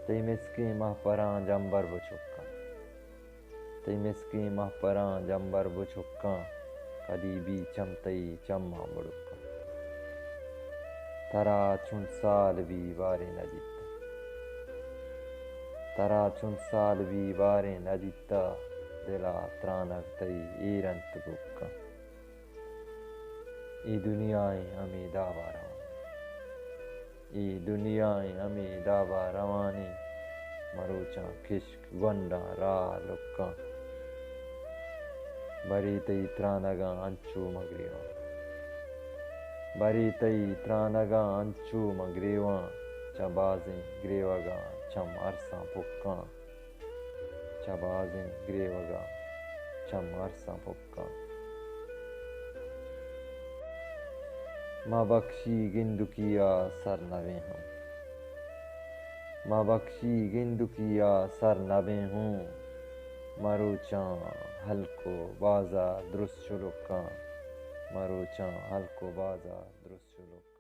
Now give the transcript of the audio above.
तई मिसकी मह परां जंबर बुछुक्का तई मिसकी मह परां जंबर बुछुक्का कदी भी चमतई चम्मा मुड़ुक्का तरा छुंट साल भी वारे न जित्ता तरा छुंट साल भी वारे न जित्ता दिला त्रानक तई ईरंत गुक्का ई दुनियाएं हमें दावा रवानी ई दुनियाएं हमें दावा रवानी मरोचा खिश्क वंडा रा लुक्का बरी तई त्रानगा अंचू मगरेवा बरी तई त्रानगा अंचू मगरेवा चबाजें ग्रेवगा चम अरसा पुक्का चबाजें ग्रेवगा चम अरसा पुक्का माँ बख्शी गिंदुकिया सर नवे हूँ माँ बख्शी गिंदुकिया सर नवे हूँ मरोचा हल्को बाजा दुरुस्त चुलुक्का मरोचा हल्को बाजा दुरुस्त चुलुक्का।